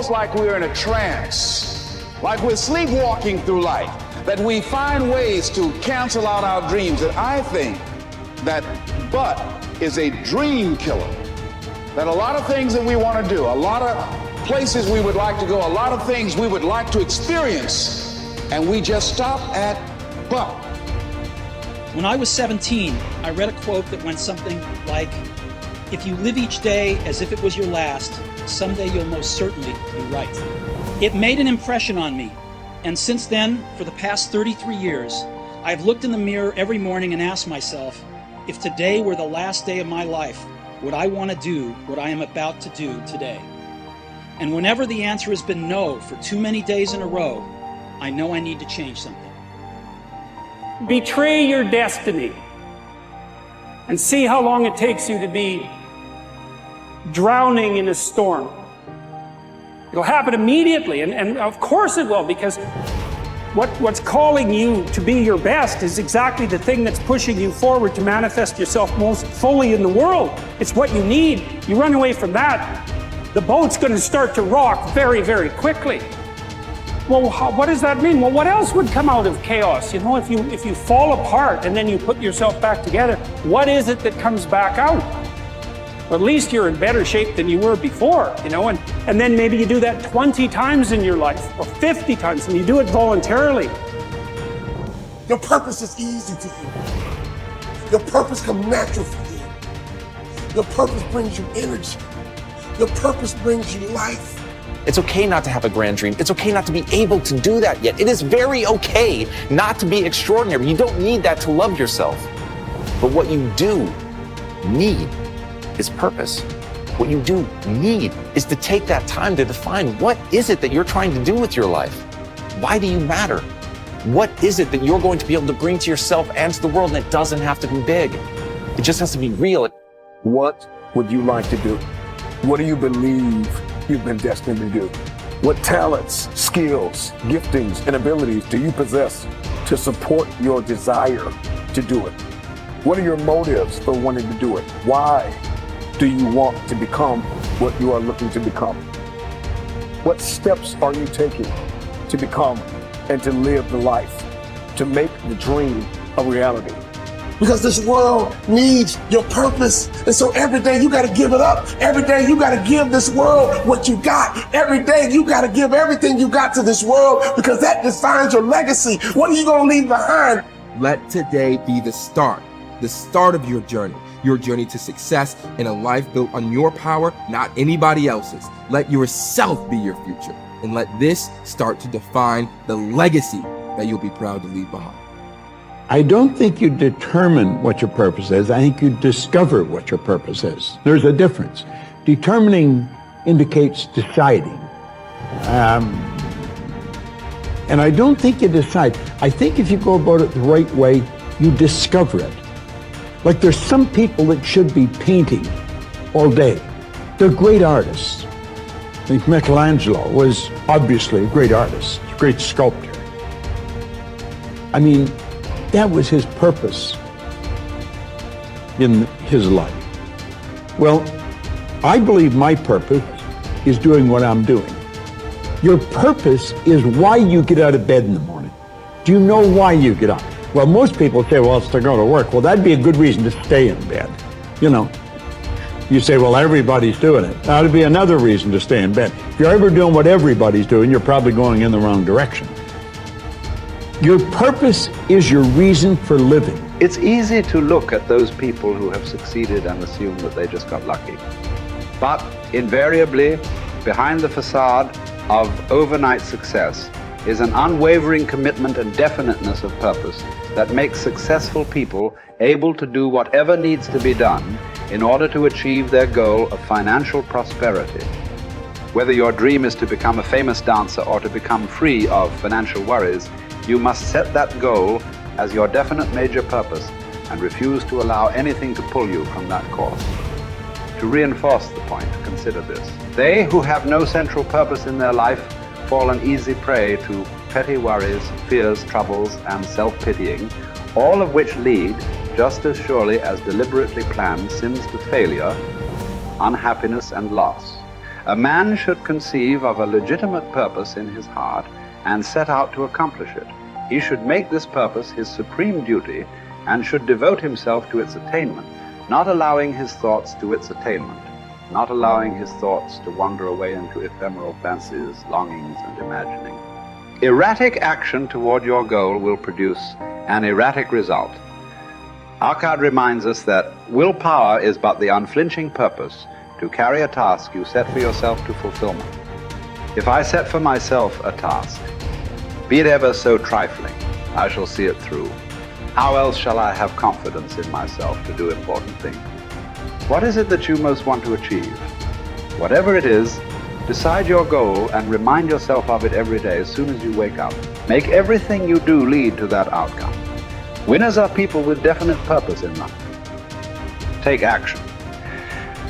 almost like we're in a trance, like we're sleepwalking through life, that we find ways to cancel out our dreams. And I think that but is a dream killer. That a lot of things that we want to do, a lot of places we would like to go, a lot of things we would like to experience, and we just stop at but. When I was 17, I read a quote that went something like, "If you live each day as if it was your last, someday you'll most certainly be right." It made an impression on me, and since then, for the past 33 years, I've looked in the mirror every morning and asked myself, if today were the last day of my life, would I want to do what I am about to do today? And whenever the answer has been no for too many days in a row, I know I need to change something. Betray your destiny and see how long it takes you to be drowning in a storm. It'll happen immediately, and of course it will, because what's calling you to be your best is exactly the thing that's pushing you forward to manifest yourself most fully in the world. It's what you need. You run away from that, the boat's going to start to rock very, very quickly. Well, what does that mean? Well, what else would come out of chaos? You know, if you fall apart and then you put yourself back together, what is it that comes back out? Well, at least you're in better shape than you were before, you know, and then maybe you do that 20 times in your life, or 50 times, and you do it voluntarily. Your purpose is easy to you. Your purpose comes natural for you. Your purpose brings you energy. Your purpose brings you life. It's okay not to have a grand dream. It's okay not to be able to do that yet. It is very okay not to be extraordinary. You don't need that to love yourself. But what you do need is purpose. What you do need is to take that time to define what is it that you're trying to do with your life? Why do you matter? What is it that you're going to be able to bring to yourself and to the world? And it doesn't have to be big. It just has to be real. What would you like to do? What do you believe you've been destined to do? What talents, skills, giftings, and abilities do you possess to support your desire to do it? What are your motives for wanting to do it? Why do you want to become what you are looking to become? What steps are you taking to become and to live the life, to make the dream a reality? Because this world needs your purpose. And so every day you gotta give it up. Every day you gotta give this world what you got. Every day you gotta give everything you got to this world, because that defines your legacy. What are you gonna leave behind? Let today be the start of your journey to success in a life built on your power, not anybody else's. Let yourself be your future, and let this start to define the legacy that you'll be proud to leave behind. I don't think you determine what your purpose is. I think you discover what your purpose is. There's a difference. Determining indicates deciding. And I don't think you decide. I think if you go about it the right way, you discover it. Like there's some people that should be painting all day. They're great artists. I think Michelangelo was obviously a great artist, a great sculptor. I mean, that was his purpose in his life. Well, I believe my purpose is doing what I'm doing. Your purpose is why you get out of bed in the morning. Do you know why you get up? Well, most people say, well, it's to go to work. Well, that'd be a good reason to stay in bed. You know, you say, well, everybody's doing it. That'd be another reason to stay in bed. If you're ever doing what everybody's doing, you're probably going in the wrong direction. Your purpose is your reason for living. It's easy to look at those people who have succeeded and assume that they just got lucky. But invariably, behind the facade of overnight success is an unwavering commitment and definiteness of purpose that makes successful people able to do whatever needs to be done in order to achieve their goal of financial prosperity. Whether your dream is to become a famous dancer or to become free of financial worries, you must set that goal as your definite major purpose and refuse to allow anything to pull you from that course. To reinforce the point, consider this. They who have no central purpose in their life fall an easy prey to petty worries, fears, troubles, and self-pitying, all of which lead, just as surely as deliberately planned sins, to failure, unhappiness, and loss. A man should conceive of a legitimate purpose in his heart and set out to accomplish it. He should make this purpose his supreme duty and should devote himself to its attainment, not allowing his thoughts to its attainment, not allowing his thoughts to wander away into ephemeral fancies, longings, and imagining. Erratic action toward your goal will produce an erratic result. Our card reminds us that willpower is but the unflinching purpose to carry a task you set for yourself to fulfillment. If I set for myself a task, be it ever so trifling, I shall see it through. How else shall I have confidence in myself to do important things? What is it that you most want to achieve? Whatever it is, decide your goal and remind yourself of it every day as soon as you wake up. Make everything you do lead to that outcome. Winners are people with definite purpose in life. Take action.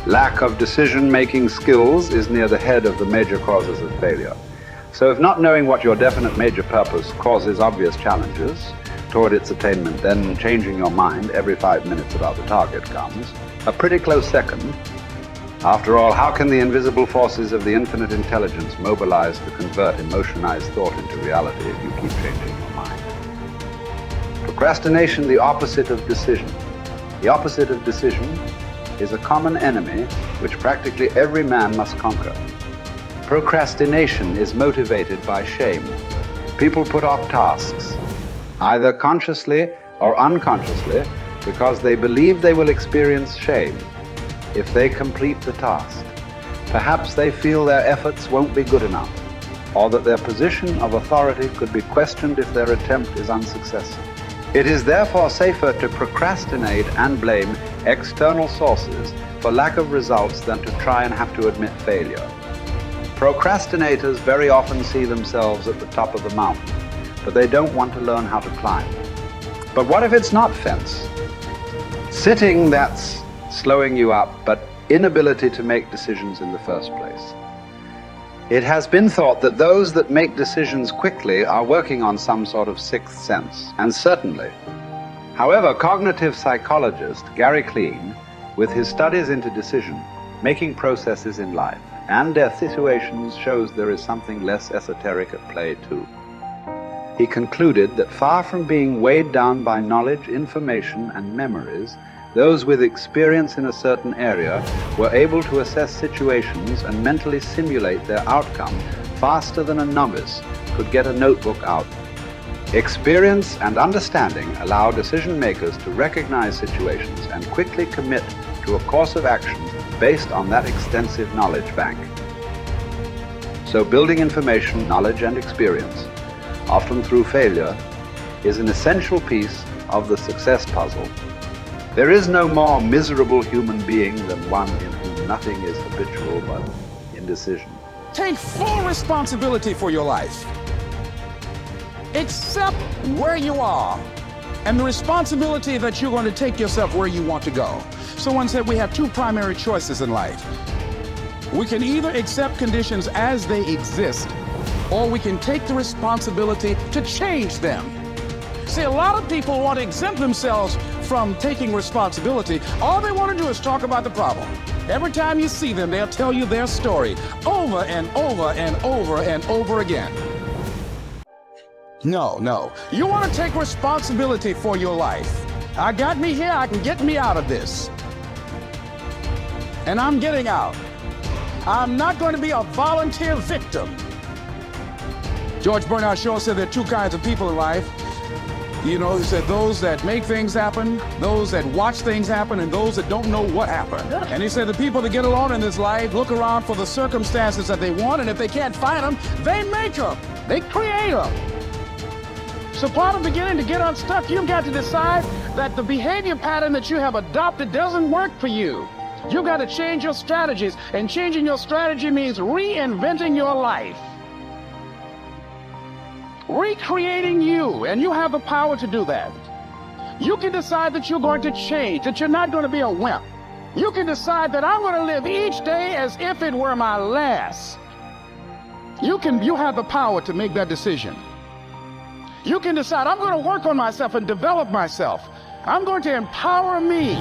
Lack of decision-making skills is near the head of the major causes of failure. So if not knowing what your definite major purpose causes obvious challenges toward its attainment, then changing your mind every 5 minutes about the target comes a pretty close second. After all, how can the invisible forces of the infinite intelligence mobilize to convert emotionized thought into reality if you keep changing your mind? Procrastination, the opposite of decision. The opposite of decision is a common enemy which practically every man must conquer. Procrastination is motivated by shame. People put off tasks, either consciously or unconsciously, because they believe they will experience shame if they complete the task. Perhaps they feel their efforts won't be good enough, or that their position of authority could be questioned if their attempt is unsuccessful. It is therefore safer to procrastinate and blame external sources for lack of results than to try and have to admit failure. Procrastinators very often see themselves at the top of the mountain, but they don't want to learn how to climb. But what if it's not fence? Sitting, that's slowing you up, but inability to make decisions in the first place. It has been thought that those that make decisions quickly are working on some sort of sixth sense, and certainly. However, cognitive psychologist 𝐥𝐢𝐤𝐞, with his studies into decision-making processes in life and their situations, shows there is something less esoteric at play too. He concluded that far from being weighed down by knowledge, information, and memories, those with experience in a certain area were able to assess situations and mentally simulate their outcome faster than a novice could get a notebook out. Experience and understanding allow decision makers to recognize situations and quickly commit to a course of action based on that extensive knowledge bank. So building information, knowledge, and experience, often through failure, is an essential piece of the success puzzle. There is no more miserable human being than one in whom nothing is habitual but indecision. Take full responsibility for your life. Accept where you are and the responsibility that you're going to take yourself where you want to go. Someone said we have two primary choices in life. We can either accept conditions as they exist, or we can take the responsibility to change them. See, a lot of people want to exempt themselves from taking responsibility. All they want to do is talk about the problem. Every time you see them, they'll tell you their story over and over and over and over again. No. You want to take responsibility for your life. I got me here, I can get me out of this. And I'm getting out. I'm not going to be a volunteer victim. George Bernard Shaw said there are two kinds of people in life. You know, he said those that make things happen, those that watch things happen, and those that don't know what happened. And he said the people that get along in this life look around for the circumstances that they want, and if they can't find them, they make them. They create them. So part of beginning to get unstuck, you've got to decide that the behavior pattern that you have adopted doesn't work for you. You've got to change your strategies, and changing your strategy means reinventing your life. Recreating you, and you have the power to do that. You can decide that you're going to change, that you're not going to be a wimp. You can decide that I'm going to live each day as if it were my last. You have the power to make that decision. You can decide I'm going to work on myself and develop myself. I'm going to empower me.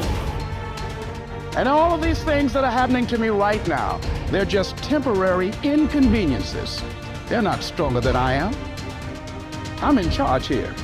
And all of these things that are happening to me right now, they're just temporary inconveniences. They're not stronger than I am. I'm in charge here.